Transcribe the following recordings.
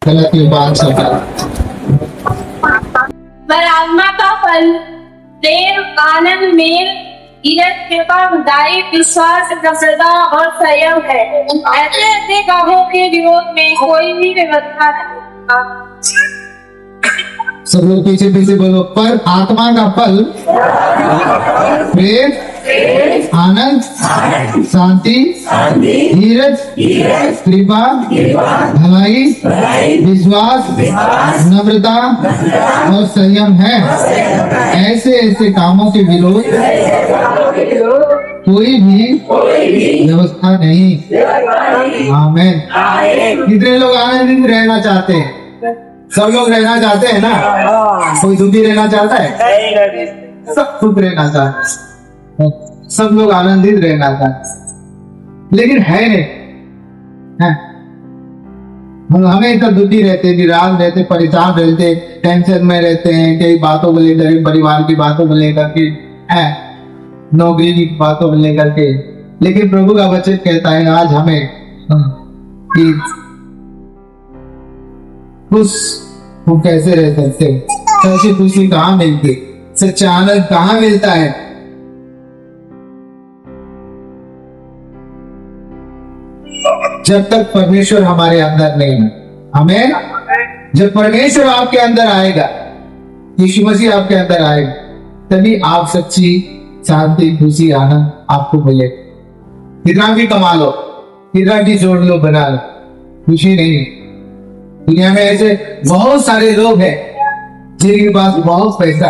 गलती बात सब आत्मा का फल प्रेम, आनंद, मेल, धीरज, कृपा, उदाई, विश्वास, प्रसन्नता और संयम है। ऐसे ऐसे कामों के विरोध में कोई भी व्यवस्था नहीं। सब लोग पीछे पीछे बोलो। पर आत्मा का फल प्रेम, आनंद, शांति, धीरज, कृपा, भलाई, विश्वास, नम्रता और संयम है। ऐसे ऐसे कामों के विरोध कोई भी व्यवस्था नहीं। आमीन। कितने लोग आनंदित रहना चाहते हैं? सब लोग रहना चाहते हैं ना? कोई दुखी रहना चाहता है? सब खुश रहना चाहते हैं, सब लोग आनंदित रहना चाहते हैं, लेकिन है नहीं है। हम हमेशा दुखी रहते, निराश रहते, परेशान रहते, टेंशन में रहते हैं, कई बातों को लेकर, परिवार की बातों को लेकर के, है नौकरी की बातों को लेकर के। लेकिन प्रभु का वचन कहता है आज हमें कि खुश हम कैसे रह सकते? सच्ची खुशी कहाँ मिलती? सच्चा आनंद कहाँ मिलता है? जब तक परमेश्वर हमारे अंदर नहीं है। हमें जब परमेश्वर आपके अंदर आएगा, यीशु मसीह आपके अंदर आएगा, तभी आप सच्ची शांति, खुशी, आनंद आपको मिले। कितना भी कमा लो, कितना भी जोड़ लो, बना लो, खुशी नहीं। दुनिया में ऐसे बहुत सारे लोग हैं जिनके पास बहुत पैसा,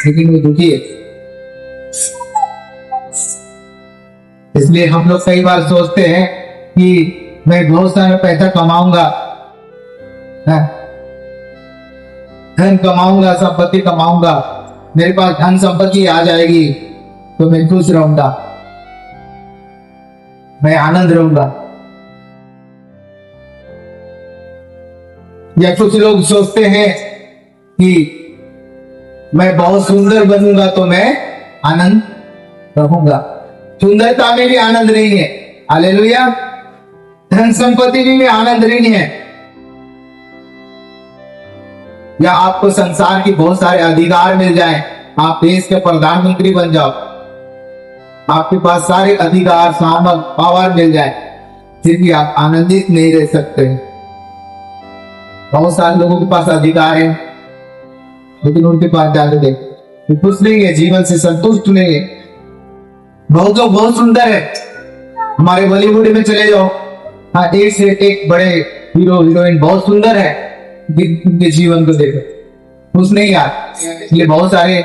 लेकिन वो दुखी है। इसलिए हम लोग कई बार सोचते हैं कि मैं बहुत सारा पैसा कमाऊंगा, धन कमाऊंगा, संपत्ति कमाऊंगा, मेरे पास धन संपत्ति आ जाएगी तो मैं खुश रहूंगा, मैं आनंद रहूंगा। या कुछ लोग सोचते हैं कि मैं बहुत सुंदर बनूंगा तो मैं आनंद रहूंगा। सुंदरता में भी आनंद नहीं है। हालेलुया। धन संपत्ति में आनंद नहीं है। या आपको संसार की बहुत सारे अधिकार मिल जाएं, आप देश के प्रधानमंत्री बन जाओ, आपके पास सारे अधिकार, सामर्थ, पावर मिल जाए, फिर भी आप आनंदित नहीं रह सकते। बहुत सारे लोगों के पास अधिकार है, लेकिन उनके पास जाके देखो खुश नहीं है, जीवन से संतुष्ट नहीं है। बहुत लोग बहुत सुंदर है, हमारे बॉलीवुड में चले जाओ, हाँ, एक से एक बड़े हीरो हीरोइन बहुत सुंदर है, उनके जीवन को देखो, खुश नहीं यार। इसलिए बहुत सारे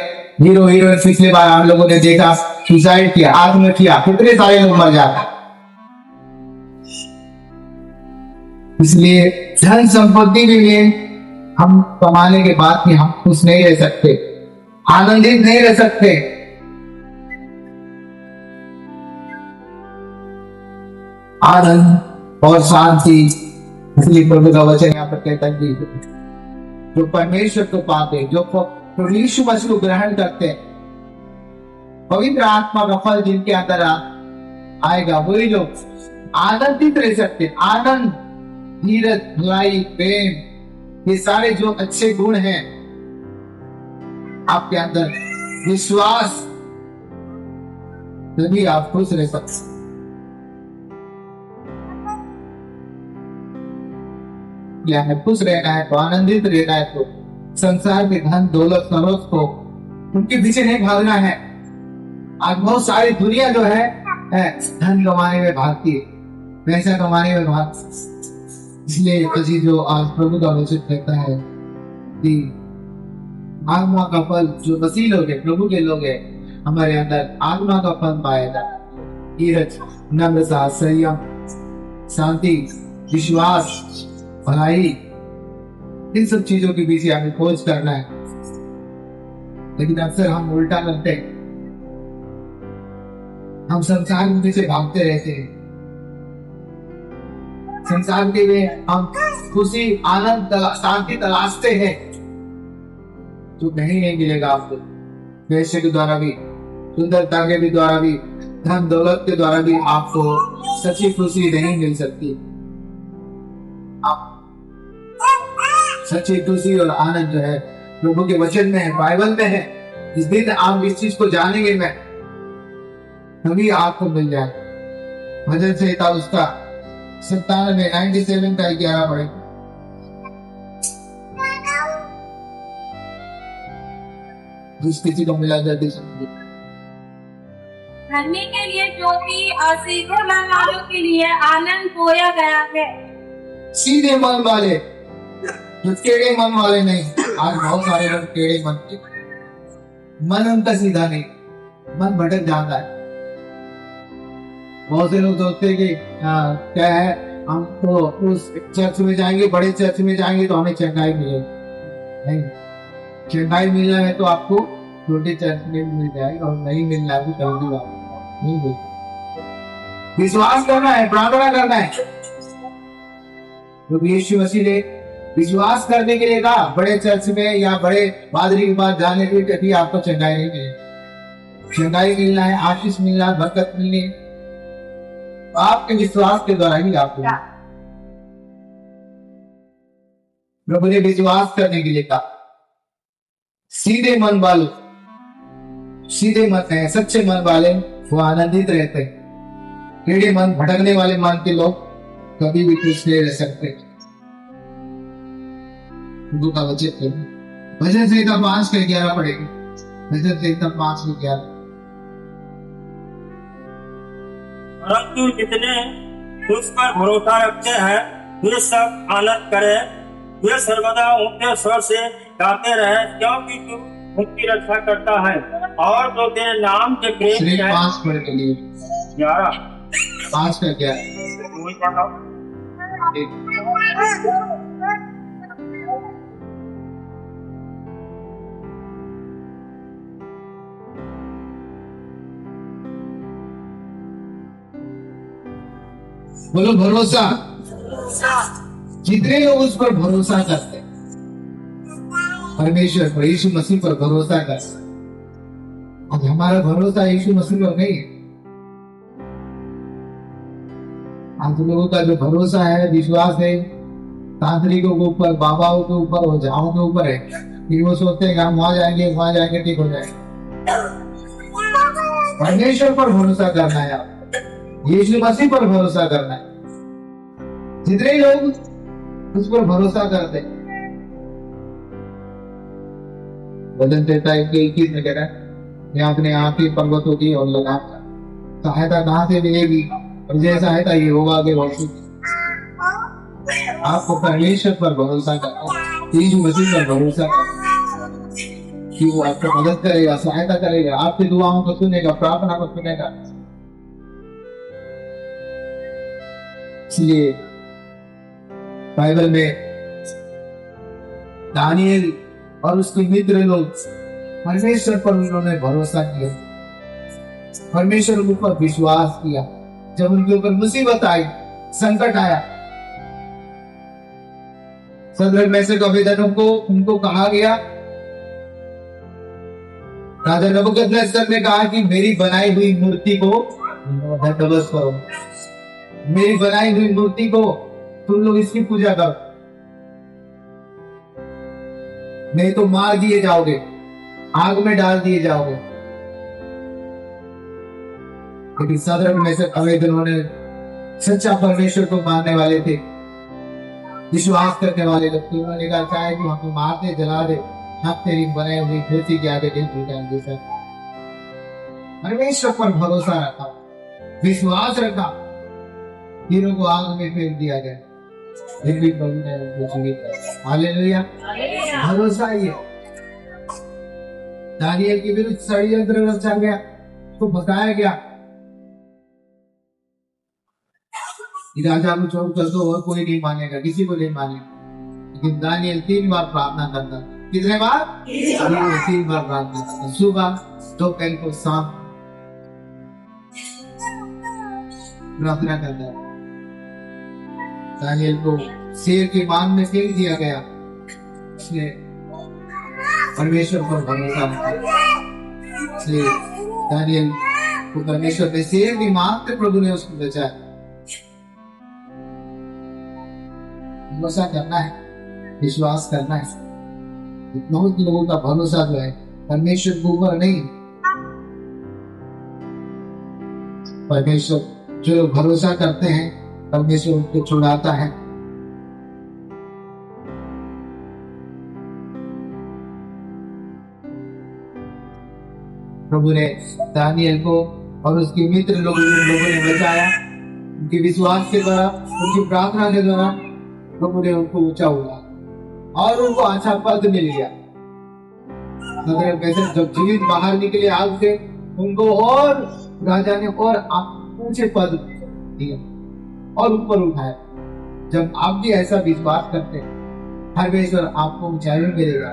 हीरो हीरोइन पिछले बार हम लोगों ने देखा सुसाइड किया, आत्महत्या, कितने सारे लोग मर जाते। इसलिए धन संपत्ति के लिए हम कमाने के बाद भी हम खुश नहीं रह सकते, आनंदित नहीं रह सकते। आनंद और शांति, इसलिए प्रभु का वचन यहाँ पर कहता है कि जो परमेश्वर को पाते, जो यीशु मसीह को ग्रहण करते हैं, पवित्र आत्मा का फल जिनके अंदर आएगा, वही लोग आनंदित रह सकते। आनंद, धीरज, भलाई, प्रेम, ये सारे जो अच्छे गुण हैं आपके अंदर, विश्वास, तभी आप खुश रह सकते। या है खुश रहना है तो, आनंदित रहना है तो संसार के धन दौलत सर्वस्व को उनके पीछे नहीं भागना है। आज बहुत सारी दुनिया जो है धन कमाने में भागती है, पैसा कमाने में भागती है। इसलिए अजी जो आज प्रभु का वचन कहता है कि आत्मा का फल, जो मसीह लोग है, प्रभु के लोग है, हमारे अंदर आत्मा का फल पाएगा। धीरज, नम्रता, संयम, शांति, विश्वास, भलाई, इन सब चीजों के पीछे हमें खोज करना है। लेकिन अक्सर हम उल्टा करते हैं, हम संसार के पीछे भागते रहते हैं। संसार के लिए हम खुशी, आनंद, शांति तलाशते हैं, जो कहीं नहीं मिलेगा आपको। पैसे के द्वारा भी, सुंदरता के भी द्वारा भी, धन दौलत के द्वारा भी आपको सच्ची खुशी नहीं मिल सकती। आप सच्ची खुशी और आनंद जो है प्रभु के वचन में है, बाइबल में है। इस दिन आप इस चीज को जानेंगे, मैं तभी आपको मिल जाए। भजन संहिता उसका 97 का 11 पढ़े। जिस किसी को मिला जाए धर्मी के लिए क्योंकि असीधे मन वालों के लिए आनंद बोया गया है। सीधे मन वाले, जो टेढ़े मन वाले नहीं। आज बहुत सारे लोग टेढ़े मन के, मन उनका सीधा नहीं, मन भटक जाता है। बहुत से लोग सोचते हैं कि क्या है, हम तो उस चर्च में जाएंगे, बड़े चर्च में जाएंगे तो हमें चंगाई मिलेगी। नहीं, चंगाई मिलना है तो आपको छोटे चर्च में मिल जाएगा, और नहीं मिलना है तो जल्दी नहीं मिल। विश्वास करना है, प्रार्थना करना है। तो यीशु मसीह ने विश्वास करने के लिए कहा, बड़े चर्च में या बड़े पादरी के पास जाने के लिए कभी आपको चंगाई नहीं मिलेगी। चंगाई मिलना है, आशीष मिलना है, बरकत मिलनी है, आपके विश्वास के द्वारा ही आपको। प्रभु ने विश्वास करने के लिए कहा। सीधे मन वाले, सीधे मन है, सच्चे मन वाले वो आनंदित रहते हैं। टेढ़े मन, भटकने वाले मन के लोग कभी भी खुश नहीं रह सकते। का भजन संहिता 5 का 11 पढ़ेगी। भजन संहिता 5 का 11। परंतु जितने उस पर भरोसा रखते हैं वे सब आनंद करें, वे सर्वदा ऊंचे स्वर से गाते रहे, क्योंकि तू उनकी रक्षा करता है और जो तेरे नाम के प्रेम है। 5 पढ़ के लिए 11 5 का 11। बोलो भरोसा। जितने लोग उस पर भरोसा करते हैं, परमेश्वर पर, यीशु मसीह पर भरोसा करते हैं। अब हमारा भरोसा यीशु मसीह पर नहीं है। आज लोगों का जो भरोसा है, विश्वास है, तांत्रिकों के ऊपर, बाबाओं के ऊपर, ओझाओं के ऊपर है कि वो सोचते हैं कि हम वहां जाएंगे ठीक हो जाएगा। परमेश्वर पर भरोसा करना है, आप यीशु मसीह पर भरोसा करना है। जितने लोग उस पर भरोसा करते हैं, वचन देता है कि 21 में कह रहा है, मैं अपने आप ही पर्वतों की और लगाऊंगा, सहायता कहां से मिलेगी, और जैसा सहायता ये होगा आगे बढ़। आपको परमेश्वर पर भरोसा करना, यीशु मसीह पर भरोसा करना कि वो आपको मदद करेगा, सहायता करेगा, आपकी दुआओं को सुनेगा, प्रार्थना को सुनेगा। इसलिए बाइबल में दानियल और उसके मित्र लोग परमेश्वर पर उन्होंने भरोसा किया, परमेश्वर के ऊपर विश्वास किया। जब उनके ऊपर मुसीबत आई, संकट आया, सदरक मेशक अबेदनगो को उनको कहा गया, राजा नबूकदनेस्सर ने कहा कि मेरी बनाई हुई मूर्ति को ध्वस्त करो, मेरी बनाई हुई मूर्ति को तुम लोग इसकी पूजा करो, नहीं तो मार दिए जाओगे, आग में डाल दिए जाओगे। लेकिन सदरक मेशक अबेदनगो ने सच्चा परमेश्वर को मानने वाले थे, विश्वास करने वाले लोग थे। उन्होंने कहा चाहे कि हमको मार दे, जला दे, हम तेरी बनाई हुई मूर्ति के आगे नहीं झुकेंगे। सर परमेश्वर पर भरोसा रखा, विश्वास रखा, तीनों को आग में फेंक दिया गया, फिर भी प्रभु ने उनको जीवित। हालेलुया, भरोसा ही है। दानियल के विरुद्ध षड्यंत्र रचा गया, तो बताया गया कि राजा को छोड़ कर दो और कोई नहीं मानेगा, किसी को नहीं मानेगा। लेकिन दानियल 3 बार प्रार्थना करता। कितने बार? 3 बार प्रार्थना करता, सुबह, दोपहर को, शाम प्रार्थना करता। दानियल को शेर के बांध में फेंक दिया गया, उसने परमेश्वर पर भरोसा रखा। इसलिए दानियल को परमेश्वर ने शेर की मांग से प्रभु ने उसको बचाया। भरोसा करना है, विश्वास करना है। बहुत लोगों का भरोसा जो है परमेश्वर के ऊपर नहीं। परमेश्वर जो लोग भरोसा करते हैं परमेश्वर उनको छुड़ाता है। प्रभु ने दानियल को और उसके मित्र लोगों ने बचाया। उनके विश्वास के द्वारा, उनकी प्रार्थना के द्वारा प्रभु ने उनको ऊंचा हुआ और उनको अच्छा पद मिल गया। अगर वैसे जब जीवित बाहर निकले आग से, उनको और राजा ने और ऊंचे पद दिए और ऊपर उठाया। जब आप भी ऐसा विश्वास करते हैं परमेश्वर आपको ऊंचाई में मिलेगा।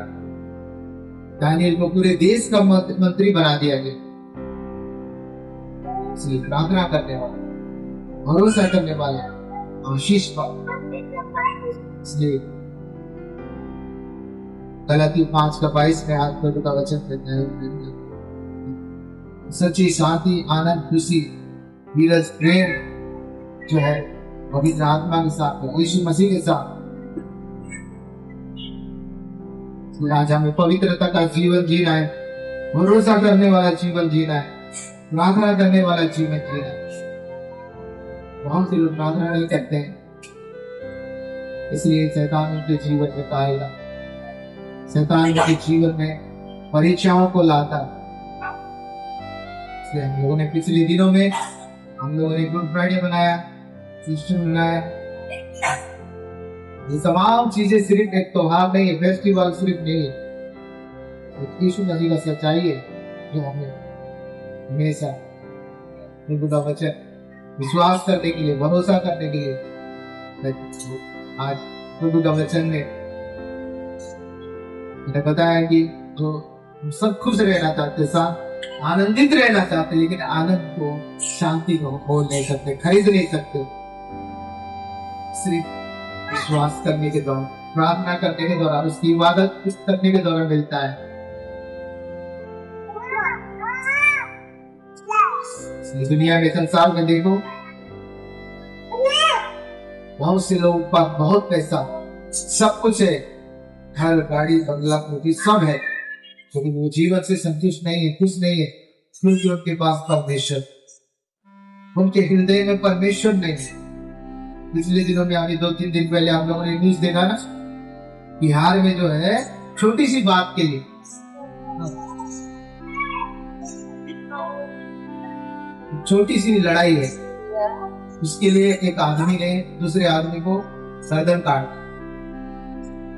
दानियल को पूरे देश का मंत्री बना दिया गया। इसलिए प्रार्थना करने वाला, भरोसा करने वाला आशीष पाओ। इसलिए गलाती 5:22 में आज प्रभु का वचन कहता है, सच्ची शांति, आनंद, खुशी, धीरज, प्रेम जो है पवित्र आत्मा के साथ, यीशु मसीह के साथ। आज हमें पवित्रता का जीवन जीना है, भरोसा करने वाला जीवन जीना है, प्रार्थना करने वाला जीवन जीना है। बहुत से लोग प्रार्थना नहीं करते हैं, इसलिए शैतान उनके जीवन में आएगा। शैतान उनके जीवन में परीक्षाओं को लाता। इसलिए हम लोगों ने पिछले दिनों में हम लोगों ने गुड फ्राइडे बनाया, ईस्टर बनाया। ये तमाम चीजें सिर्फ एक त्योहार नहीं है, फेस्टिवल सिर्फ नहीं है। यीशु मसीह का सच्चाई है जो हमें हमेशा प्रभु का वचन विश्वास करने के लिए, भरोसा करने के लिए आज प्रभु का वचन ने बताया कि जो सब खुश रहना चाहते, साथ आनंदित रहना चाहते, लेकिन आनंद को, शांति को खोल नहीं सकते, खरीद नहीं सकते। सिर्फ विश्वास करने के द्वारा, प्रार्थना करने के द्वारा, उसकी इबादत करने के द्वारा मिलता है। दुनिया में, संसार में देखो, बहुत से लोगों के पास बहुत पैसा, सब कुछ है, घर, गाड़ी, बंगला, कोठी सब है, लेकिन वो जीवन से संतुष्ट नहीं है, खुश नहीं है, क्योंकि उनके पास परमेश्वर, उनके हृदय में परमेश्वर नहीं है। पिछले दिनों में, अभी 2-3 दिन पहले आप लोगों ने न्यूज देखा ना, बिहार में जो है छोटी सी बात के लिए छोटी सी लड़ाई है, उसके लिए एक आदमी ने दूसरे आदमी को गर्दन काट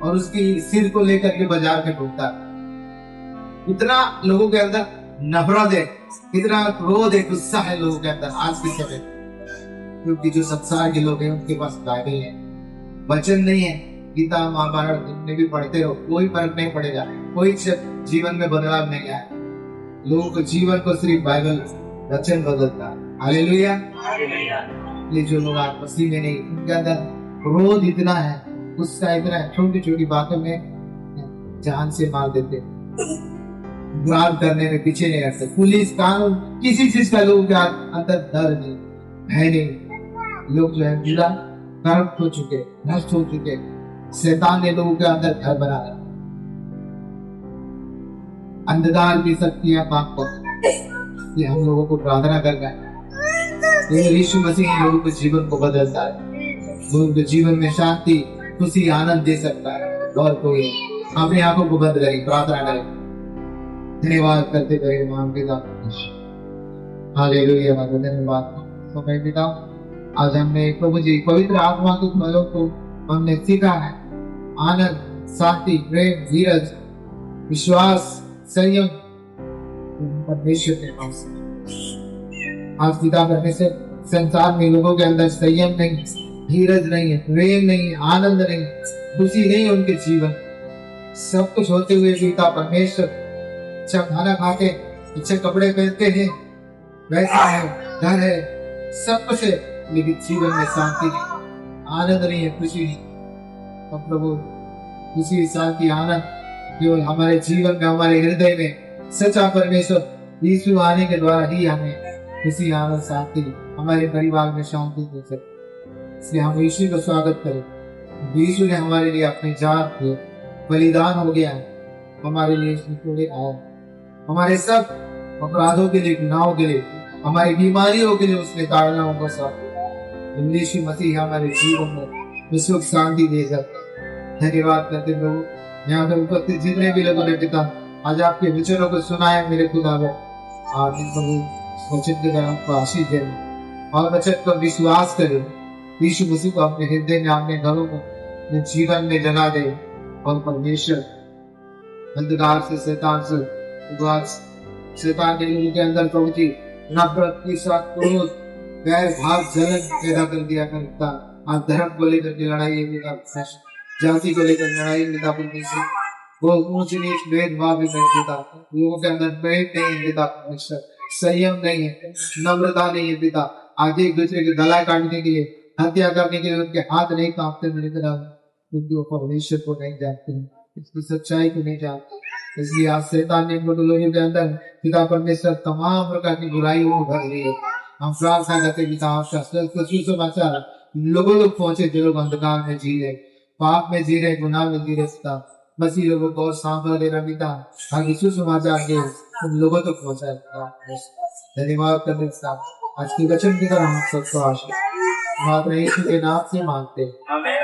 और उसकी सिर को लेकर के बाजार में घूमता। इतना लोगों के अंदर नफरत है, इतना क्रोध है, गुस्सा है लोगों के अंदर आज के समय, क्योंकि जो संसार के लोग हैं उनके पास बाइबल है, वचन नहीं है। गीता, महाभारत में भी पढ़ते रहो, कोई फर्क नहीं पड़ेगा, कोई जीवन में बदलाव नहीं आया। लोगों के जीवन को सिर्फ बाइबल, वचन बदलता है। हालेलुया। ये जो लोग आप मसीह में नहीं, उनके अंदर क्रोध इतना है, गुस्सा इतना है, छोटी छोटी बातों में जान से मार देते, अपराध करने में पीछे नहीं रहते। पुलिस, कानून, किसी चीज का लोगों के अंदर डर नहीं, भय नहीं। लोग जो है पूरा करप्ट हो चुके, नष्ट हो चुके। शैतान ने लोगों के अंदर घर बनाया, अंधकार की शक्तियां पाप पर। ये हम लोगों को प्रार्थना करना है, यीशु मसीह लोगों के जीवन को बदलता है, लोगों के जीवन में शांति, खुशी, आनंद दे सकता है। और कोई अपने आंखों को बंद करें, प्रार्थना करें, धन्यवाद करते हुए महान पिता, हालेलुया, धन्यवाद। तो मैं पिता, आज हमने प्रभु जी पवित्र आत्मा के फलों को हमने सीखा है, आनंद, शांति, प्रेम, धीरज, विश्वास, संयम, परमेश्वर के पास। आज पिता करने से संसार में लोगों के अंदर संयम नहीं, धीरज नहीं है, प्रेम नहीं, आनंद नहीं, खुशी नहीं, उनके जीवन सब कुछ होते हुए पिता परमेश्वर अच्छा खाना खाते, अच्छे कपड़े पहनते हैं, वैसा है, घर है, सब कुछ है, लेकिन जीवन में शांति नहीं, आनंद नहीं है, खुशी नहीं। तो प्रभु खुशी, शांति, आनंद जो हमारे जीवन में, हमारे हृदय में सच्चा परमेश्वर यीशु आने के द्वारा ही हमें खुशी, आनंद, शांति, हमारे परिवार में शांति मिल सके। इसलिए हम यीशु का स्वागत करें, यीशु ने हमारे लिए अपनी जान को बलिदान हो गया है, हमारे लिए आया, हमारे सब अपराधों के लिए, गुनाहों के लिए, हमारी बीमारियों के लिए उसने ताड़ना होगा साथ। यीशु मसीह हमारे जीवन में विश्व शांति दे सकता है। धन्यवाद करते प्रभु, यहाँ पे उपस्थित जितने भी लोगों ने पिता आज आपके विचारों को सुना है मेरे खुदा, आप इन प्रभु वचन के द्वारा हमको आशीष दें और वचन पर विश्वास करें। यीशु मसीह को अपने हृदय में, अपने घरों में, अपने जीवन में जगा दे और परमेश्वर अंधकार से, शैतान के लोगों के अंदर प्रभु जी नफरत के साथ क्रोध, गैर भाव, जलन पैदा कर दिया करता। आप धर्म को लेकर के लड़ाई है, जाति को लेकर लड़ाई पिता परमेश्वर, वो ऊंच नीच भेदभाव नहीं देता, लोगों के अंदर प्रेम नहीं है पिता परमेश्वर, संयम नहीं है, नम्रता नहीं है पिता, आगे एक दूसरे के गला काटने के लिए, हत्या करने के लिए उनके हाथ नहीं कांपते मेरे पिता, क्योंकि वो परमेश्वर को नहीं जानते, इसकी सच्चाई को नहीं जानते। इसलिए आज शैतान ने लोगों के अंदर पिता परमेश्वर तमाम प्रकार की बुराइयों को भर दी है। हम प्रार्थना करते पिता आपका सुसमाचार लोगों तक पहुंचे जो लोग अंधकार में जी रहे, पाप में जी रहे, गुनाह में जी रहे पिता, मसीह लोगों को सांभर देना पिता, आगे सुसमाचार के उन लोगों तक पहुंचाए पिता। धन्यवाद करते पिता, आज की वचन की तरह हम सबको आशीष मात्र यीशु के नाम से मांगते हैं। आमीन।